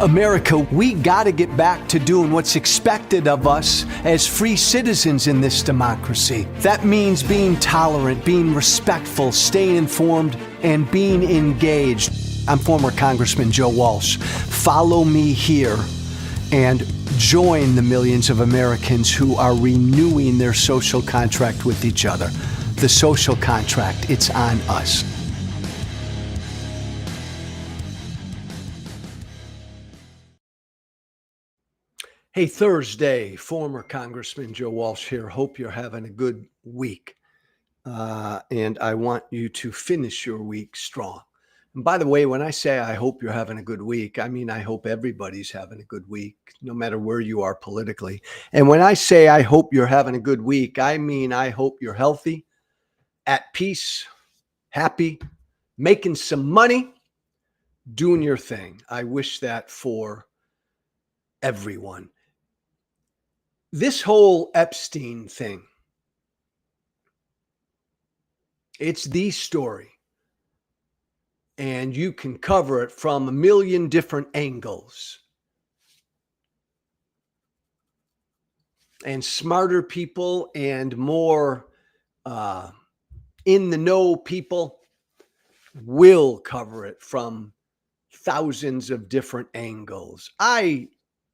America, we got to get back to doing what's expected of us as free citizens in this democracy. That means being tolerant, being respectful, staying informed, and being engaged. I'm former Congressman Joe Walsh. Follow me here and join the millions of Americans who are renewing their social contract with each other. The social contract, it's on us. Hey, Thursday, former Congressman Joe Walsh here. Hope you're having a good week. And I want you to finish your week strong. And by the way, when I say I hope you're having a good week, I mean I hope everybody's having a good week, no matter where you are politically. And when I say I hope you're having a good week, I mean I hope you're healthy, at peace, happy, making some money, doing your thing. I wish that for everyone. This whole Epstein thing, it's the story. And you can cover it from a million different angles. And smarter people and more in the know people will cover it from thousands of different angles. I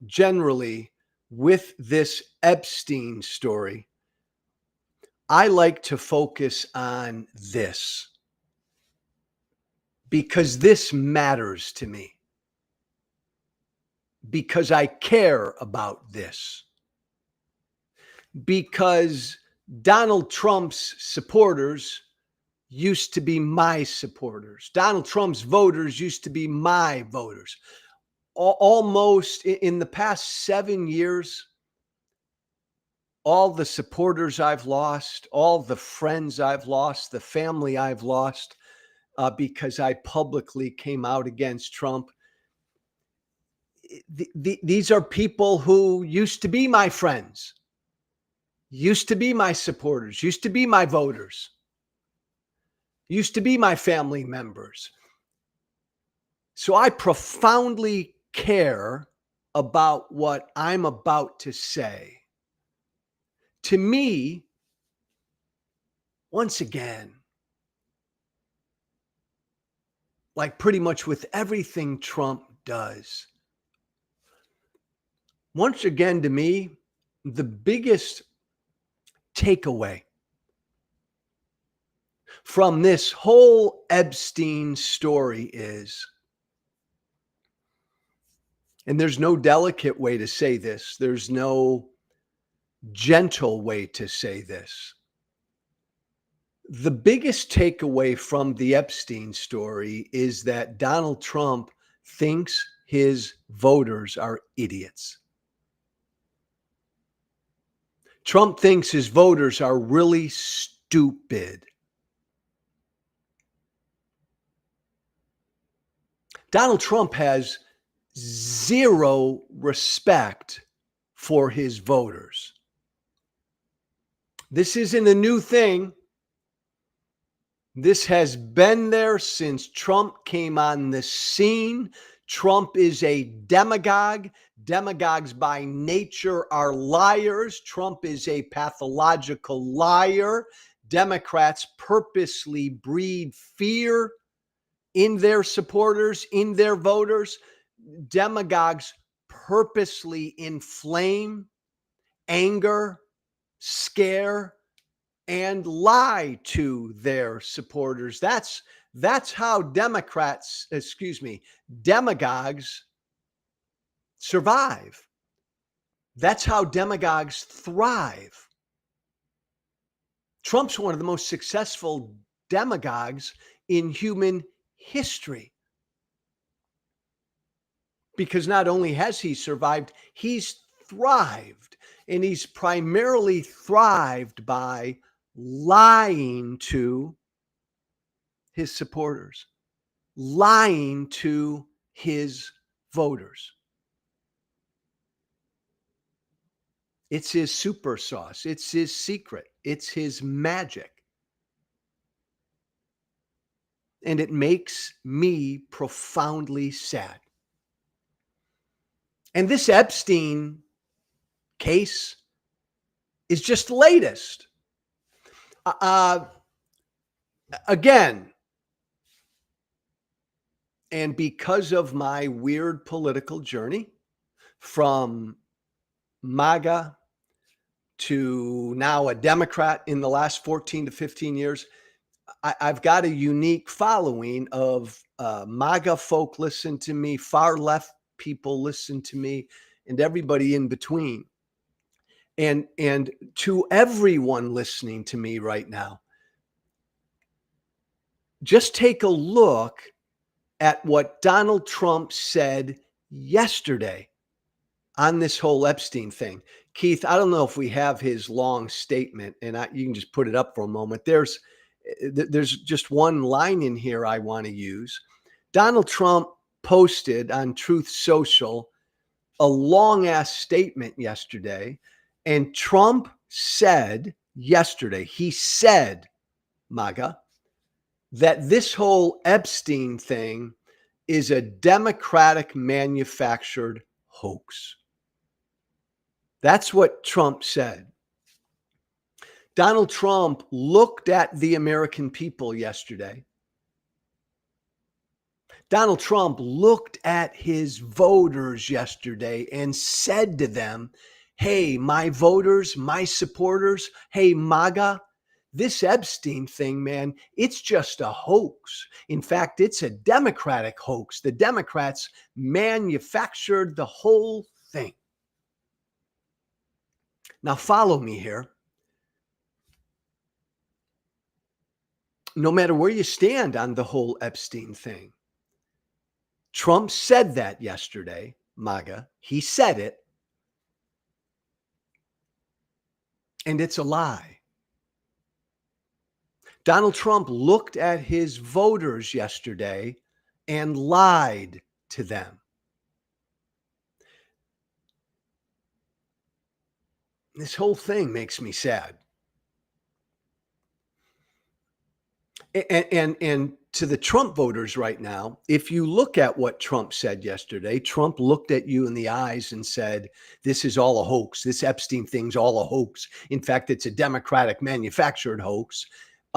generally, with this Epstein story, I like to focus on this because this matters to me, because I care about this, because Donald Trump's supporters used to be my supporters. Donald Trump's voters used to be my voters. Almost in the past 7 years, all the supporters I've lost, all the friends I've lost, the family I've lost, because I publicly came out against Trump. These are people who used to be my friends, used to be my supporters, used to be my voters, used to be my family members. So I profoundly care about what I'm about to say. To me, once again, like pretty much with everything Trump does, once again, to me, the biggest takeaway from this whole Epstein story is, and there's no delicate way to say this, there's no gentle way to say this. The biggest takeaway from the Epstein story is that Donald Trump thinks his voters are idiots. Trump thinks his voters are really stupid. Donald Trump has zero respect for his voters. This isn't a new thing. This has been there since Trump came on the scene. Trump is a demagogue. Demagogues by nature are liars. Trump is a pathological liar. Democrats purposely breed fear in their supporters, in their voters. Demagogues purposely inflame, anger, scare, and lie to their supporters. That's how demagogues survive. That's how demagogues thrive. Trump's one of the most successful demagogues in human history. Because not only has he survived, he's thrived. And he's primarily thrived by lying to his supporters, lying to his voters. It's his super sauce. It's his secret. It's his magic. And it makes me profoundly sad. And this Epstein case is just the latest. Again, and because of my weird political journey from MAGA to now a Democrat in the last 14 to 15 years, I've got a unique following of MAGA folk listen to me, far left people listen to me, and everybody in between. And to everyone listening to me right now, just take a look at what Donald Trump said yesterday on this whole Epstein thing. Keith, I don't know if we have his long statement, and you can just put it up for a moment. There's just one line in here I want to use. Donald Trump posted on Truth Social a long ass statement yesterday, and Trump said yesterday, he said, MAGA, that this whole Epstein thing is a Democratic manufactured hoax. That's what Trump said. Donald Trump looked at the American people yesterday. Donald Trump looked at his voters yesterday and said to them, hey, my voters, my supporters, hey, MAGA, this Epstein thing, man, it's just a hoax. In fact, it's a Democratic hoax. The Democrats manufactured the whole thing. Now, follow me here. No matter where you stand on the whole Epstein thing, Trump said that yesterday, MAGA. He said it. And it's a lie. Donald Trump looked at his voters yesterday and lied to them. This whole thing makes me sad. And to the Trump voters right now, if you look at what Trump said yesterday, Trump looked at you in the eyes and said, this is all a hoax. This Epstein thing's all a hoax. In fact, it's a Democratic manufactured hoax.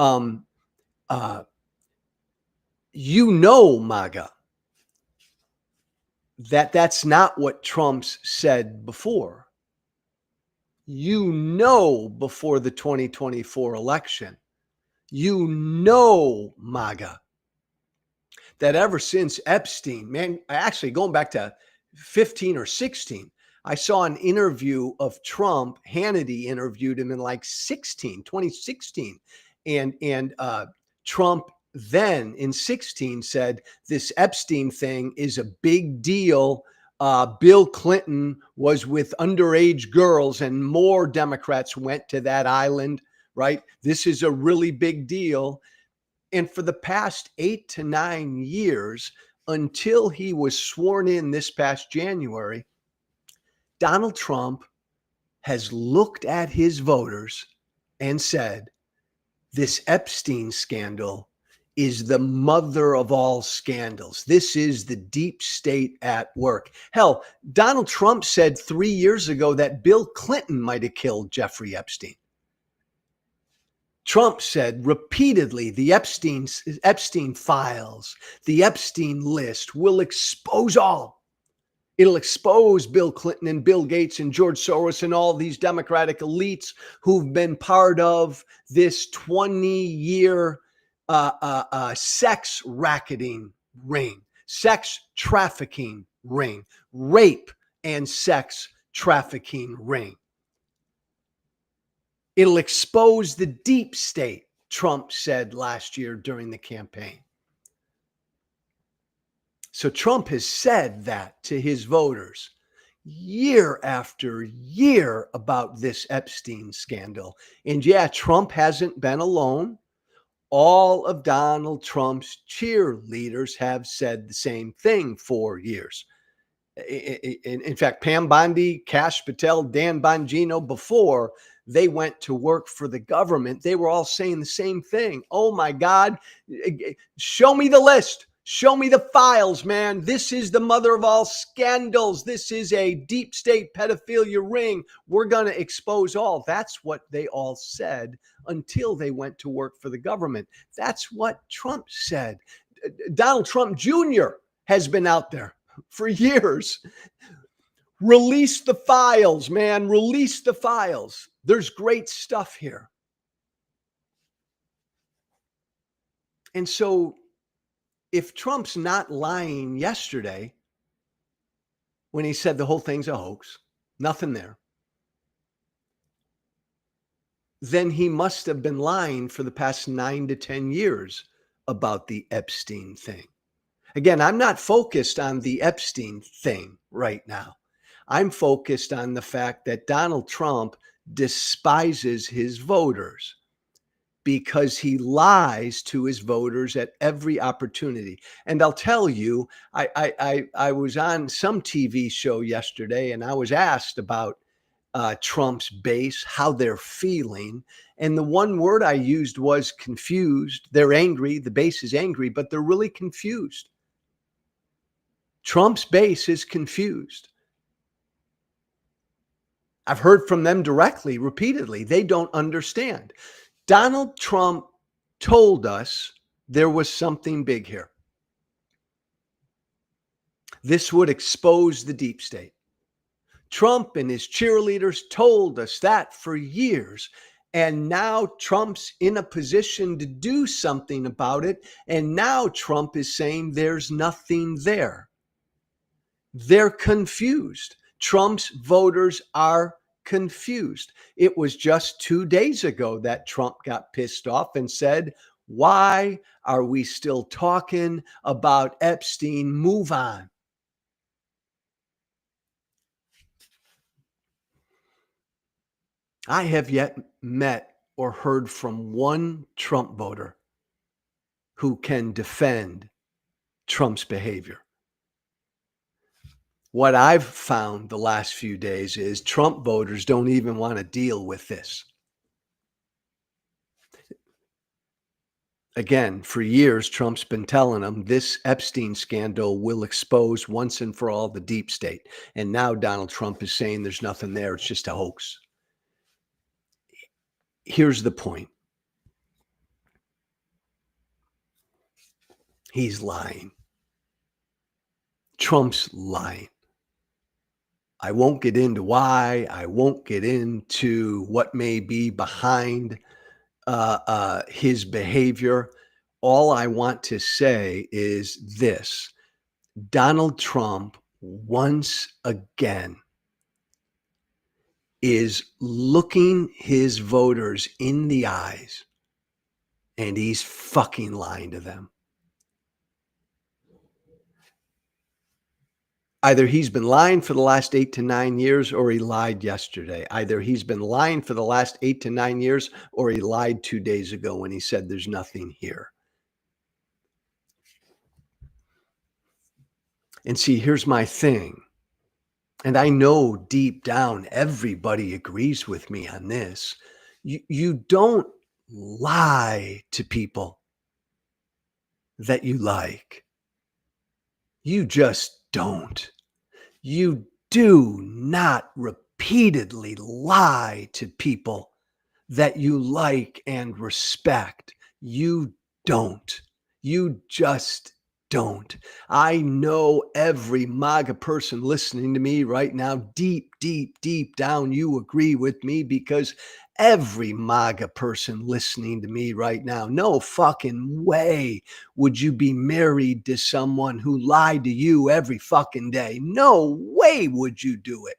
You know, MAGA, that's not what Trump's said before. You know, before the 2024 election, you know, MAGA, that ever since Epstein, man, actually going back to 15 or 16, I saw an interview of Trump. Hannity interviewed him in like 2016. And Trump then in 16 said, this Epstein thing is a big deal. Bill Clinton was with underage girls and more Democrats went to that island, right? This is a really big deal. And for the past 8 to 9 years, until he was sworn in this past January, Donald Trump has looked at his voters and said, this Epstein scandal is the mother of all scandals. This is the deep state at work. Hell, Donald Trump said 3 years ago that Bill Clinton might have killed Jeffrey Epstein. Trump said repeatedly, the Epstein files, the Epstein list will expose all. It'll expose Bill Clinton and Bill Gates and George Soros and all these Democratic elites who've been part of this 20-year sex racketing ring, sex trafficking ring, rape and sex trafficking ring. It'll expose the deep state, Trump said last year during the campaign. So Trump has said that to his voters year after year about this Epstein scandal. And yeah, Trump hasn't been alone. All of Donald Trump's cheerleaders have said the same thing for years. In fact, Pam Bondi, Kash Patel, Dan Bongino, before they went to work for the government, they were all saying the same thing. Oh my God, show me the list. Show me the files, man. This is the mother of all scandals. This is a deep state pedophilia ring. We're going to expose all. That's what they all said until they went to work for the government. That's what Trump said. Donald Trump Jr. has been out there for years. Release the files, man. Release the files. There's great stuff here. And so if Trump's not lying yesterday when he said the whole thing's a hoax, nothing there, then he must have been lying for the past 9 to 10 years about the Epstein thing. Again, I'm not focused on the Epstein thing right now. I'm focused on the fact that Donald Trump despises his voters because he lies to his voters at every opportunity. And I'll tell you, I was on some TV show yesterday and I was asked about Trump's base, how they're feeling. And the one word I used was confused. They're angry. The base is angry, but they're really confused. Trump's base is confused. I've heard from them directly, repeatedly. They don't understand. Donald Trump told us there was something big here. This would expose the deep state. Trump and his cheerleaders told us that for years. And now Trump's in a position to do something about it. And now Trump is saying there's nothing there. They're confused. Trump's voters are confused. It was just 2 days ago that Trump got pissed off and said, "Why are we still talking about Epstein? Move on." I have yet met or heard from one Trump voter who can defend Trump's behavior. What I've found the last few days is Trump voters don't even want to deal with this. Again, for years, Trump's been telling them this Epstein scandal will expose once and for all the deep state. And now Donald Trump is saying there's nothing there. It's just a hoax. Here's the point. He's lying. Trump's lying. I won't get into why. I won't get into what may be behind his behavior. All I want to say is this: Donald Trump, once again, is looking his voters in the eyes and he's fucking lying to them. Either he's been lying for the last 8 to 9 years or he lied yesterday. Either he's been lying for the last 8 to 9 years or he lied 2 days ago when he said there's nothing here. And see, here's my thing. And I know deep down everybody agrees with me on this. You don't lie to people that you like. You just don't. You do not repeatedly lie to people that you like and respect. You don't. You just don't. I know every MAGA person listening to me right now, deep, deep, deep down, you agree with me because every MAGA person listening to me right now, no fucking way would you be married to someone who lied to you every fucking day. No way would you do it.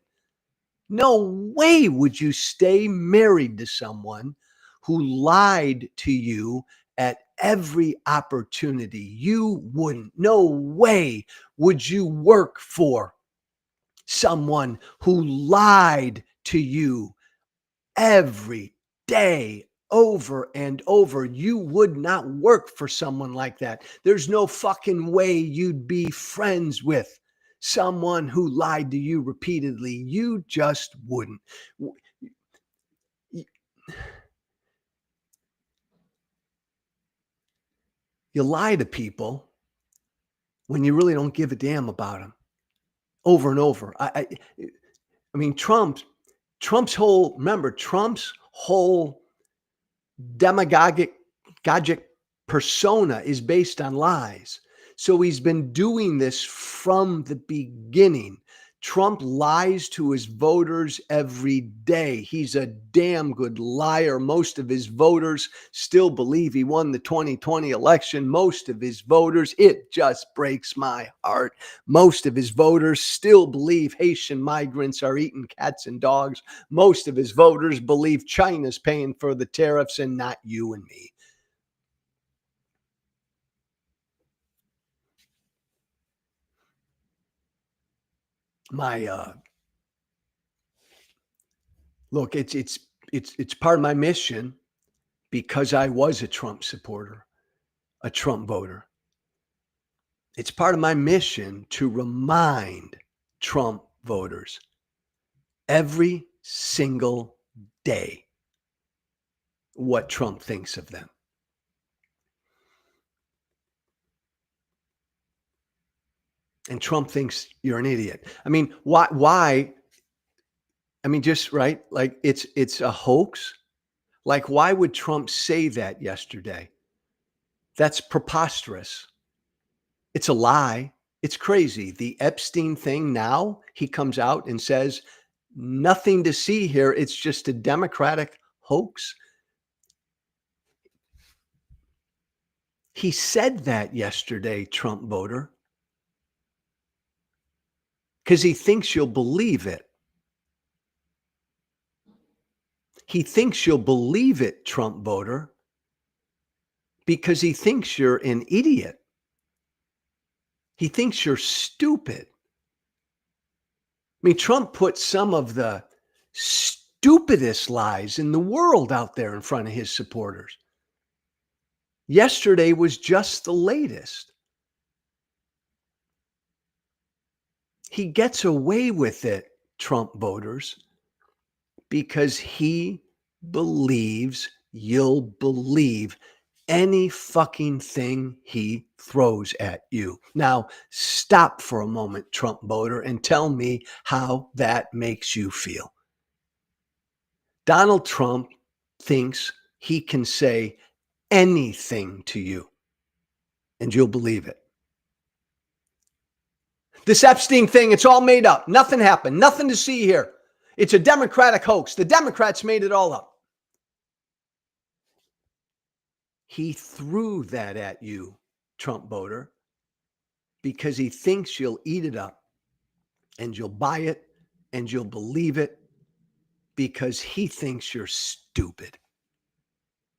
No way would you stay married to someone who lied to you at every opportunity. You wouldn't. No way would you work for someone who lied to you every day over and over. You would not work for someone like that. There's no fucking way you'd be friends with someone who lied to you repeatedly. You just wouldn't. You lie to people when you really don't give a damn about them over and over. I mean, Trump's whole demagogic persona is based on lies. So he's been doing this from the beginning. Trump lies to his voters every day. He's a damn good liar. Most of his voters still believe he won the 2020 election. Most of his voters, it just breaks my heart. Most of his voters still believe Haitian migrants are eating cats and dogs. Most of his voters believe China's paying for the tariffs and not you and me. My look, it's part of my mission because I was a Trump supporter, a Trump voter. It's part of my mission to remind Trump voters every single day what Trump thinks of them. And Trump thinks you're an idiot. I mean, why? I mean, just right, like it's a hoax. Like, why would Trump say that yesterday? That's preposterous. It's a lie. It's crazy. The Epstein thing now, he comes out and says, nothing to see here. It's just a Democratic hoax. He said that yesterday, Trump voter, because he thinks you'll believe it. He thinks you'll believe it, Trump voter, because he thinks you're an idiot. He thinks you're stupid. I mean, Trump put some of the stupidest lies in the world out there in front of his supporters. Yesterday was just the latest. He gets away with it, Trump voters, because he believes you'll believe any fucking thing he throws at you. Now, stop for a moment, Trump voter, and tell me how that makes you feel. Donald Trump thinks he can say anything to you and you'll believe it. This Epstein thing, it's all made up. Nothing happened. Nothing to see here. It's a Democratic hoax. The Democrats made it all up. He threw that at you, Trump voter, because he thinks you'll eat it up and you'll buy it and you'll believe it because he thinks you're stupid.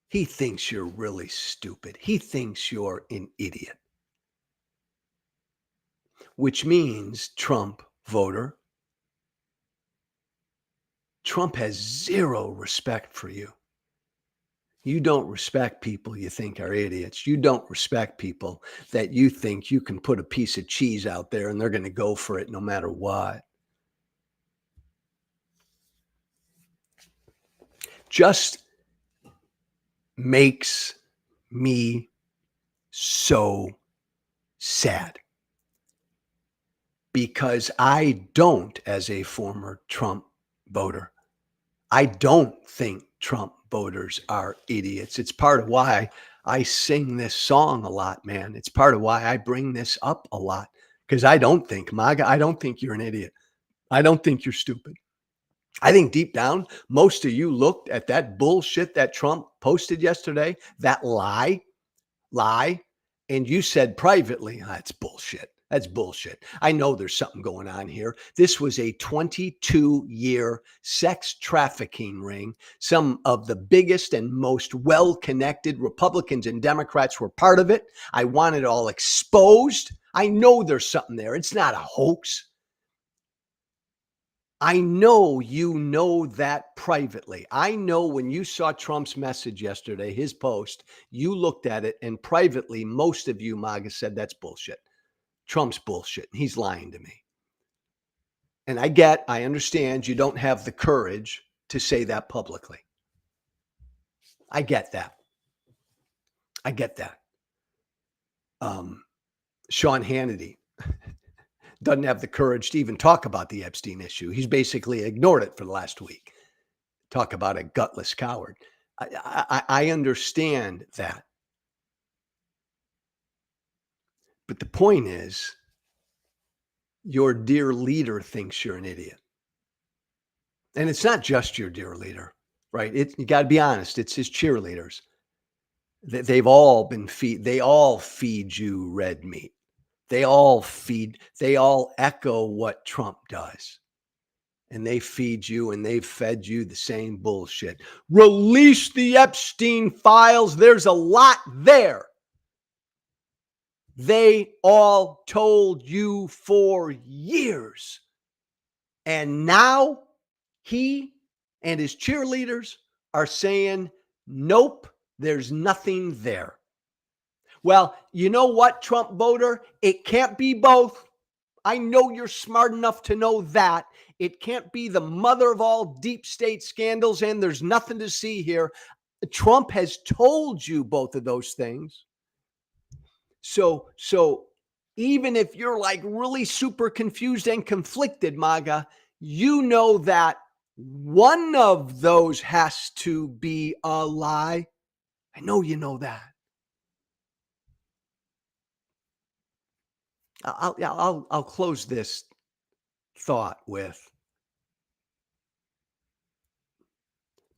He thinks you're really stupid. He thinks you're an idiot. Which means, Trump voter, Trump has zero respect for you. You don't respect people you think are idiots. You don't respect people that you think you can put a piece of cheese out there and they're going to go for it no matter what. Just makes me so sad because I don't, as a former Trump voter, I don't think Trump voters are idiots. It's part of why I sing this song a lot, man. It's part of why I bring this up a lot because I don't think, MAGA, I don't think you're an idiot. I don't think you're stupid. I think deep down, most of you looked at that bullshit that Trump posted yesterday, that lie, and you said privately, that's bullshit. That's bullshit. I know there's something going on here. This was a 22-year sex trafficking ring. Some of the biggest and most well-connected Republicans and Democrats were part of it. I want it all exposed. I know there's something there. It's not a hoax. I know you know that privately. I know when you saw Trump's message yesterday, his post, you looked at it and privately, most of you, MAGA, said that's bullshit. Trump's bullshit. He's lying to me. And I understand you don't have the courage to say that publicly. I get that. Sean Hannity doesn't have the courage to even talk about the Epstein issue. He's basically ignored it for the last week. Talk about a gutless coward. I understand that. But the point is, your dear leader thinks you're an idiot. And it's not just your dear leader, right? You got to be honest. It's his cheerleaders. They've all been they all feed you red meat. They all echo what Trump does. And they feed you and they've fed you the same bullshit. Release the Epstein files. There's a lot there. They all told you for years. And now he and his cheerleaders are saying, nope, there's nothing there. Well, you know what, Trump voter? It can't be both. I know you're smart enough to know that. It can't be the mother of all deep state scandals, and there's nothing to see here. Trump has told you both of those things. So even if you're like really super confused and conflicted, MAGA, you know that one of those has to be a lie. I know you know that. I'll close this thought with,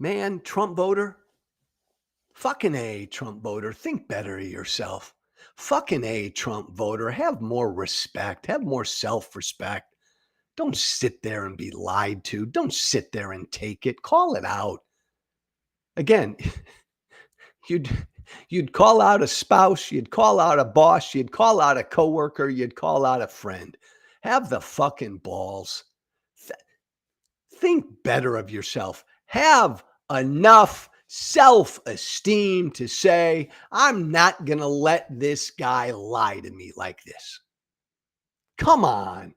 man, Trump voter, fucking A, Trump voter, think better of yourself. Fucking A, Trump voter, have more respect, have more self-respect. Don't sit there and be lied to. Don't sit there and take it. Call it out. Again, you'd call out a spouse, you'd call out a boss, you'd call out a coworker, you'd call out a friend. Have the fucking balls. Think better of yourself. Have enough self-esteem to say, I'm not going to let this guy lie to me like this. Come on.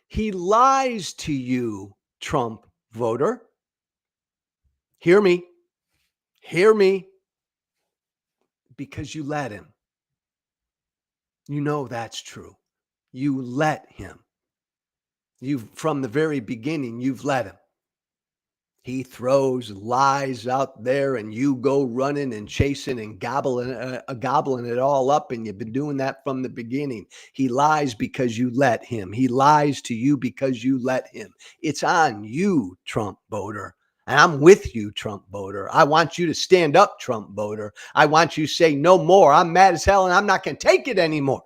He lies to you, Trump voter. Hear me. Hear me. Because you let him. You know that's true. You let him. From the very beginning, you've let him. He throws lies out there and you go running and chasing and gobbling it all up. And you've been doing that from the beginning. He lies because you let him. He lies to you because you let him. It's on you, Trump voter. And I'm with you, Trump voter. I want you to stand up, Trump voter. I want you to say no more. I'm mad as hell and I'm not going to take it anymore.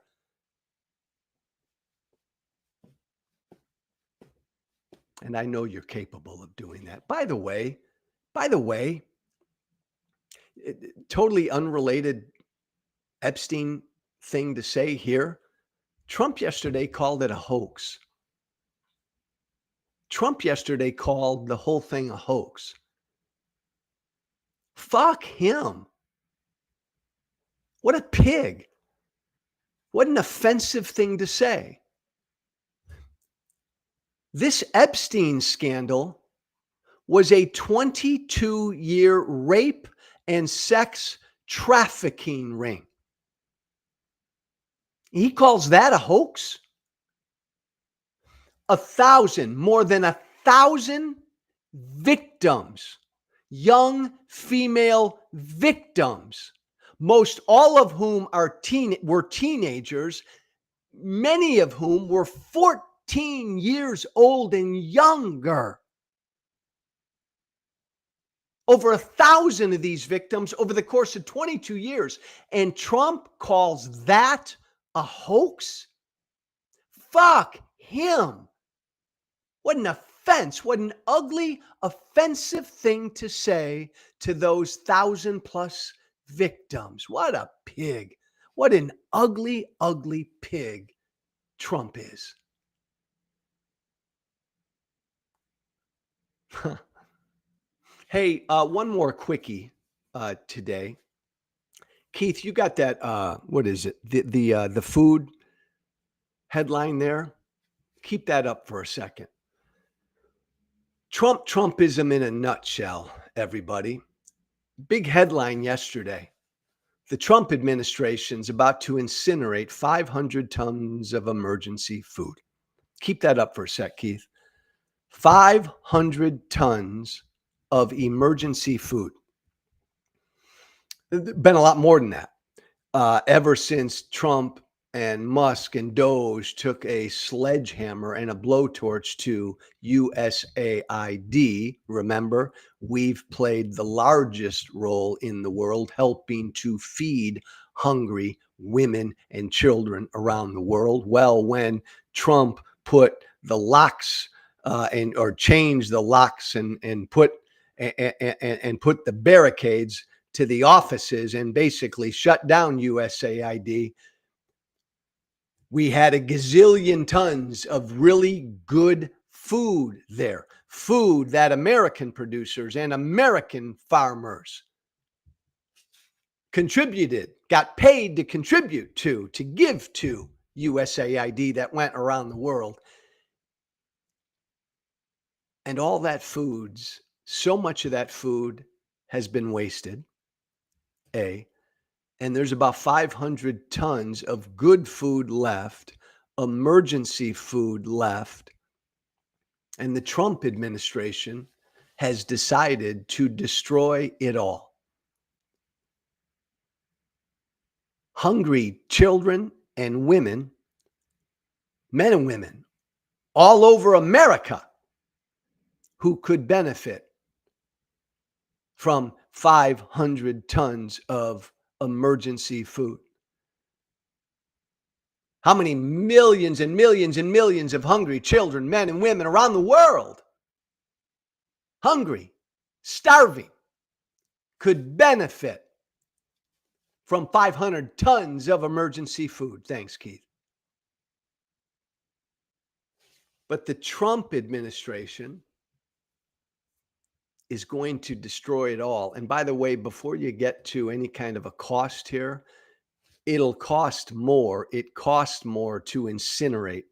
And I know you're capable of doing that. By the way, totally unrelated Epstein thing to say here. Trump yesterday called it a hoax. Trump yesterday called the whole thing a hoax. Fuck him. What a pig. What an offensive thing to say. This Epstein scandal was a 22-year rape and sex trafficking ring. He calls that a hoax? More than 1,000 victims, young female victims, most all of whom were teenagers, many of whom were 14 years old and younger. Over 1,000 of these victims over the course of 22 years. And Trump calls that a hoax? Fuck him. What an offense. What an ugly, offensive thing to say to those 1,000+ victims. What a pig. What an ugly, ugly pig Trump is. Hey, one more quickie today. Keith, you got that, what is it? The food headline there? Keep that up for a second. Trumpism in a nutshell, everybody. Big headline yesterday. The Trump administration's about to incinerate 500 tons of emergency food. Keep that up for a sec, Keith. 500 tons of emergency food. Been a lot more than that. Ever since Trump and Musk and Doge took a sledgehammer and a blowtorch to USAID, remember, we've played the largest role in the world helping to feed hungry women and children around the world. Well, when Trump put the locks or changed the locks and put the barricades to the offices and basically shut down USAID, we had a gazillion tons of really good food there. Food that American producers and American farmers contributed, got paid to contribute to give to USAID that went around the world. And all that foods, so much of that food has been wasted, and there's about 500 tons of good food left, emergency food left. And the Trump administration has decided to destroy it all. Hungry children and women, men and women, all over America who could benefit from 500 tons of emergency food. How many millions and millions and millions of hungry children, men and women around the world, hungry, starving, could benefit from 500 tons of emergency food? Thanks, Keith. But the Trump administration is going to destroy it all. And by the way, before you get to any kind of a cost here, it'll cost more. It costs more to incinerate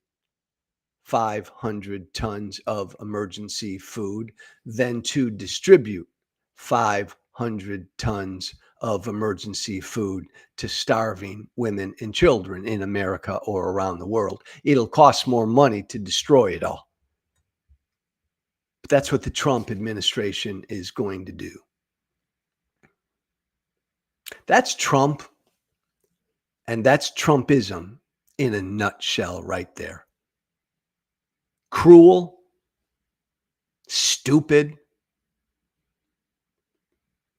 500 tons of emergency food than to distribute 500 tons of emergency food to starving women and children in America or around the world. It'll cost more money to destroy it all. But that's what the Trump administration is going to do. That's Trump, and that's Trumpism in a nutshell right there. Cruel, stupid,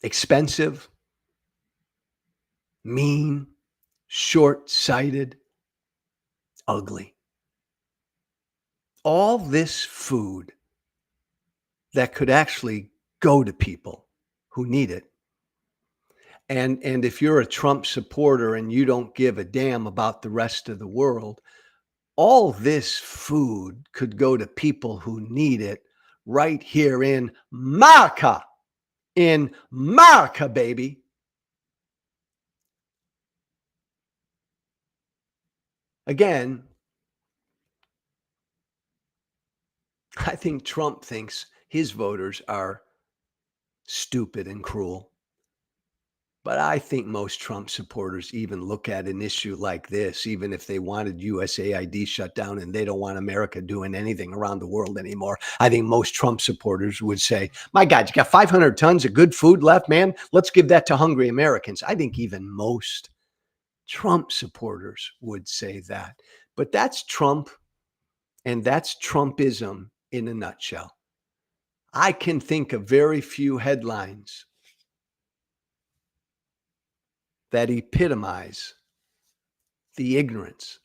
expensive, mean, short-sighted, ugly. All this food that could actually go to people who need it. And if you're a Trump supporter and you don't give a damn about the rest of the world, all this food could go to people who need it right here in America. In America, baby. Again, I think Trump thinks his voters are stupid and cruel. But I think most Trump supporters even look at an issue like this, even if they wanted USAID shut down and they don't want America doing anything around the world anymore. I think most Trump supporters would say, my God, you got 500 tons of good food left, man. Let's give that to hungry Americans. I think even most Trump supporters would say that. But that's Trump, and that's Trumpism in a nutshell. I can think of very few headlines that epitomize the ignorance,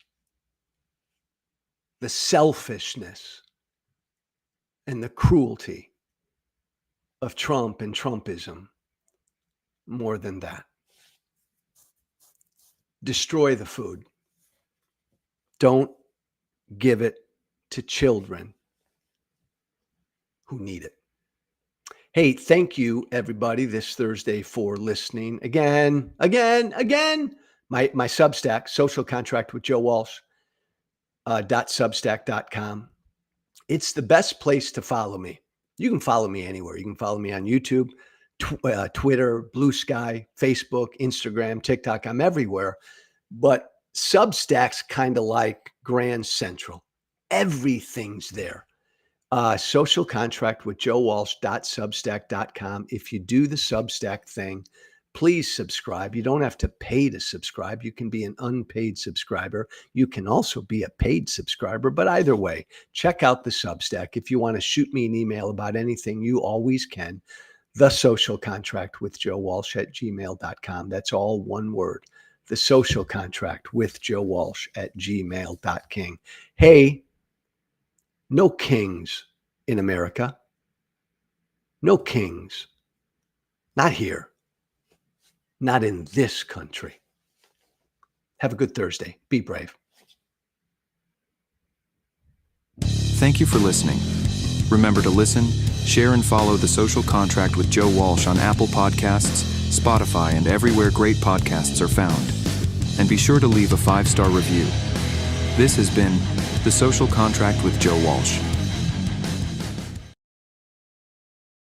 the selfishness, and the cruelty of Trump and Trumpism more than that. Destroy the food. Don't give it to children who need it. Hey, thank you, everybody, this Thursday for listening. Again. My Substack, Social Contract with Joe Walsh, .substack.com. It's the best place to follow me. You can follow me anywhere. You can follow me on YouTube, Twitter, Blue Sky, Facebook, Instagram, TikTok. I'm everywhere. But Substack's kind of like Grand Central. Everything's there. Social Contract with Joe Walsh.substack.com. If you do the Substack thing, please subscribe. You don't have to pay to subscribe. You can be an unpaid subscriber. You can also be a paid subscriber. But either way, check out the Substack. If you want to shoot me an email about anything, you always can. The Social Contract with Joe Walsh@gmail.com. That's all one word. The Social Contract with Joe Walsh@gmail.com. Hey, no kings in America. No kings. Not here. Not in this country. Have a good Thursday. Be brave. Thank you for listening. Remember to listen, share, and follow The Social Contract with Joe Walsh on Apple Podcasts, Spotify, and everywhere great podcasts are found. And be sure to leave a 5-star review. This has been The Social Contract with Joe Walsh.